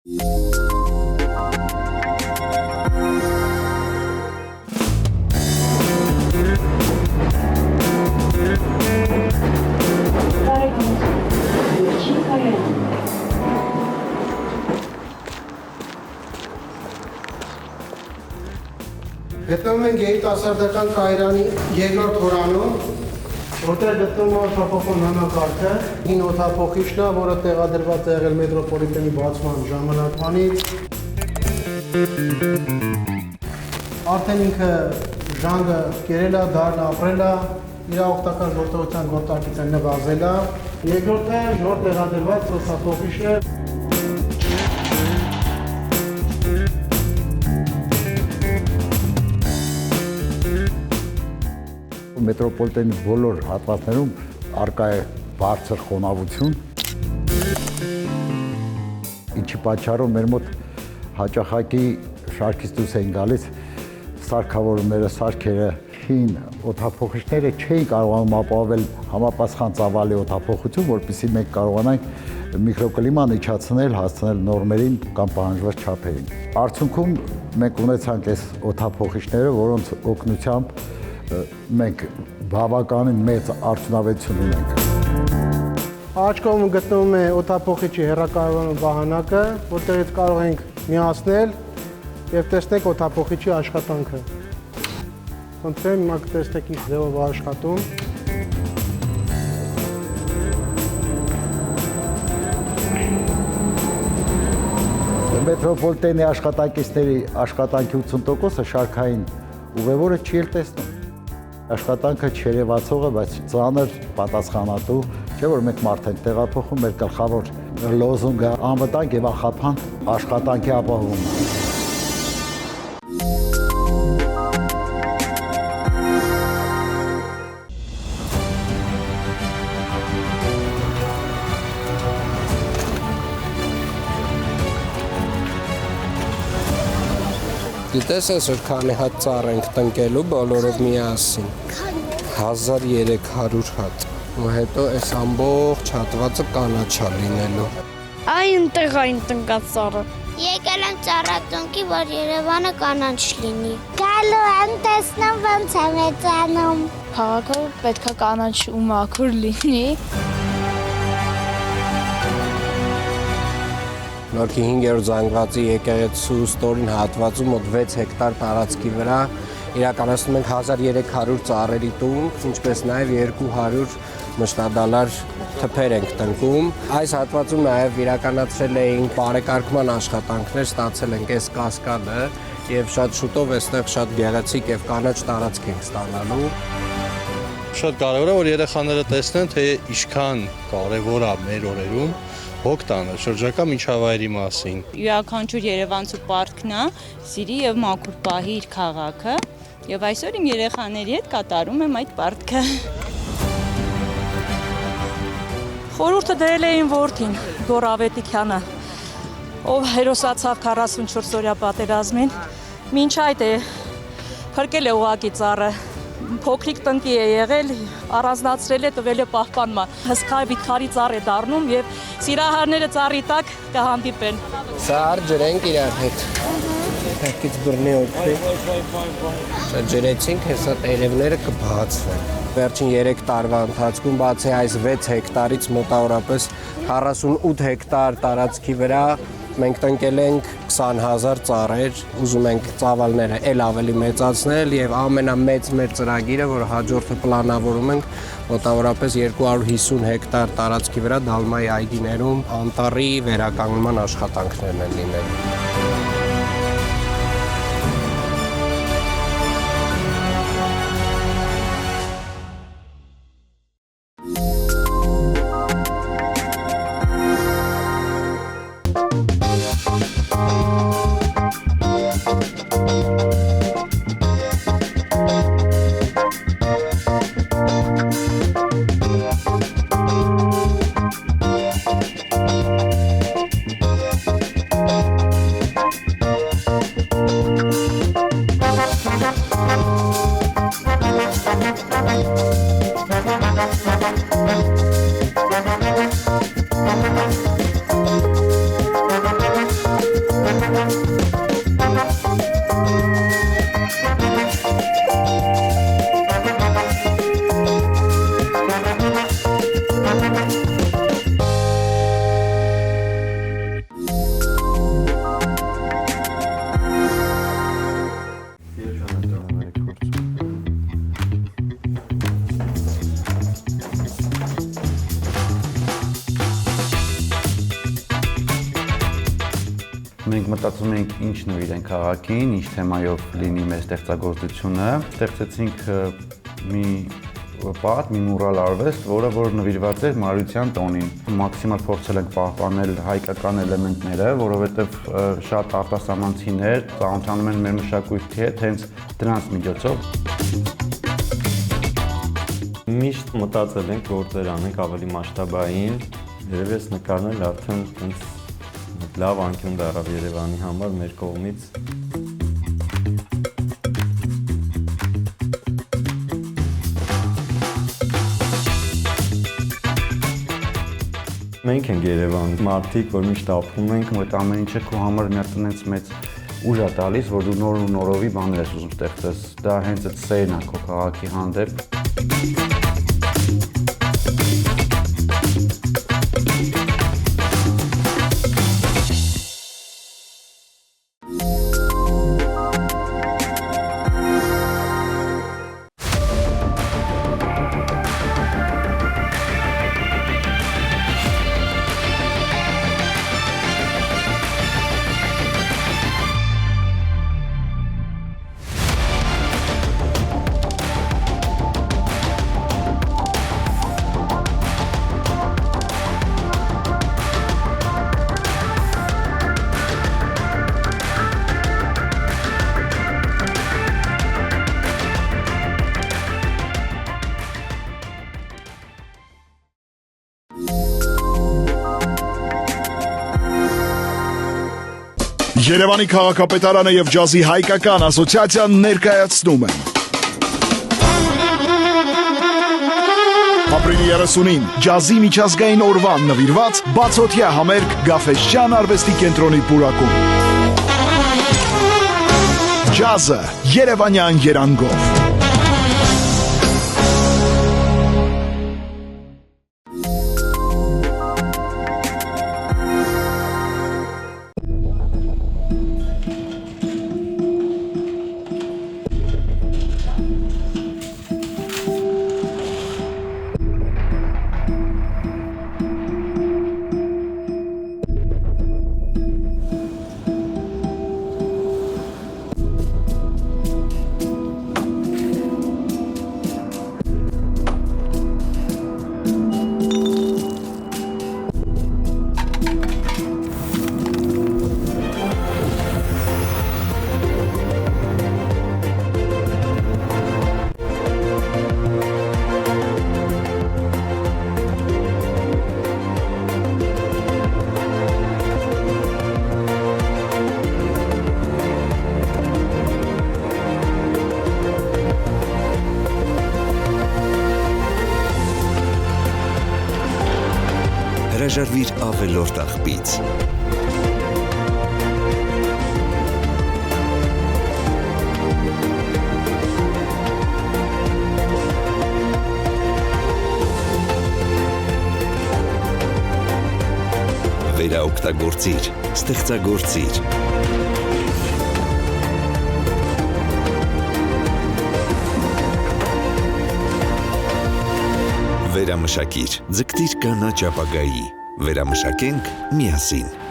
Գտնվում ենք երիտասարդական կայարանի երկրորդ հորանում, որտեղ գտնվում է օդափոխման համակարգը, հին օդափոխիչն է, որը տեղադրված է եղել մետրոպոլիտենի բացման ժամանակվանից։ Արդեն ինքը ժանգը կերել է, դարն ապրել է, իր օգտակար գործողության գործակից են նվազել է։ Երկրորդը նոր տեղադրված օդափոխիչն է։ Մետրոպոլիտենի բոլոր հատվածներում առկա է բարձր խոնավություն, ինչի պատճառով մեր մոտ հաճախակի շարքից դուրս էին գալիս սարքավորումները, սարքերը, հին օդափոխիչները չէին կարողանում ապահովել համապատասխան ծավալի օդափոխություն, որպեսզի մենք կարողանանք միկրոկլիման իջացնել, հասցնել նորմերին կամ պահանջված չափերին։ Արդյունքում մենք ունեցանք այս օդափոխիչները, որոնց օգնությամբ մենք բավականին մեծ արդյունավետություն ունենք։ Առաջ կողմում գտնվում է օդափոխիչի հեռակայանում վահանակը, որտեղից կարող ենք միացնել եւ տեսնենք օդափոխիչի աշխատանքը։ Խնդրեմ, հիմա կտեսնեք ինչ ձևով է աշխատում։ Մետրոպոլիտենի աշխատակիցների աշխատանքի 80%-ը շարքային ուղևորը չի էլ տեսնում։ Աշխատանքը չերևացող է, բայց ծանր պատասխանատու, չէ՞ որ մենք մարդ ենք տեղափոխում, մեր գլխավոր լոզունգը անվտանգ եւ անխափան աշխատանքի ապահովումն է։ Գիտես այսօր քանի հատ ծառ ենք տնկելու բոլորով միասին։ 1300 հատ։ Ու հետո այս ամբողջ հատվածը կանաչա լինելու։ Այ ընտեղ այն տնկած ծառը։ Եկել եմ ծառատնկի, որ Երևանը կանաչ լինի։ Գալու եմ տեսնում ոնց է մեծանում։ Քաղաքը պետքա կանաչ ու մաքուր լինի։ Նորքի 5-րդ զանգվածի եկեղեցու ստորին հատվածում մոտ 6 հեկտար տարածքի վրա իրականացնում ենք 1300 ծառերի տուն, ինչպես նաև 200 մշտադալար թփեր ենք տնկում։ Այս հատվածում նաև իրականացրել էինք բարեկարգման աշխատանքներ, ստացել ենք այս կասկադը եւ շատ շուտով այստեղ շատ գեղեցիկ եւ կանաչ տարածք ենք ստանալու։ Շատ կարևոր է, որ երեխաները տեսնեն, թե ինչքան կարևոր է մեր օրերում հոգ տանը շրջակա միջավայրի մասին։ Յուրաքանչյուր երևանցու պարտքն է սիրի եւ մաքուր պահի իր քաղաքը եւ այսօր իմ երեխաների հետ կատարում եմ այդ պարտքը։ Խորհուրդը դրել էին որդին Գոռ Ավետիքյանը, ով հերոսացավ 44-օրյա պատերազմին, մինչ այդ է փրկել է ուղակի ծառը, փոքրիկ տնկի է եղել, առանձնացրել է, տվել է պահպանման։ Հսկա վիթխարի ծառ է դառնում եւ սիրահարները ծառի տակ կհանդիպեն։ Սա ջրենք իրար հետ։ Հետքից բռնի օգնի։ Սա ջրեցինք, հեսա տերևները կբացվեն։ Վերջին 3 տարվա ընթացքում բացի այս 6 հեկտարից մոտավորապես 48 հեկտար տարածքի վրա մենք տնկել ենք 20,000 ծառեր, ուզում ենք ծավալները էլ ավելի մեծացնել եւ ամենամեծ մեր ծրագիրը, որ հաջորդը պլանավորում ենք մոտավորապես 250 հեկտար տարածքի վրա Դալմայի այգիներում անտառի վերականգնման աշխատանքներն են լինելու։ Մենք մտածում էինք ինչ նվիրենք քաղաքին, ինչ թեմայով լինի մեր ստեղծագործությունը։ Ստեղծեցինք մի պատ, մի մուրալ արվեստ, որը նվիրված էր Մարիության տոնին։ Մաքսիմալ փորձել ենք պահպանել հայկական էլեմենտները, որովհետև շատ արտասահմանցիներ ծանոթանում են մեր մշակույթի հետ հենց դրանց միջոցով։ Միշտ մտածել ենք գործեր անենք ավելի մասշտաբային, երևի այս նկարն էլ արդեն լավ անկյուն դառավ Երևանի համար մեր կողմից։ Մենք ենք Երևան, մարդիկ, որ միշտ ապրում ենք, Այդ ամեն ինչը քո համար մի հատ այնց մեծ ուժ է տալիս, որ դու նոր ու նորովի բաներ ես ուզում ստեղծես։ Դա հենց այդ սերն է քո քաղաքի հանդեպ։ Երևանի քաղաքապետարանը եւ ջազի հայկական ասոցիացիան ներկայացնում են Ապրիլի 30-ին ջազի միջազգային օրվան նվիրված բացօթյա համերգ Գաֆէսճեան արվեստի կենտրոնի պուրակում։ Ջազը երևանյան երանգով։ Հրաժարվիր ավելորդ աղբից։ Վերաօգտագործիր, ստեղծագործիր։ Վերամշակիր, ձգտիր կանաչ ապագայի, վերամշակենք միասին։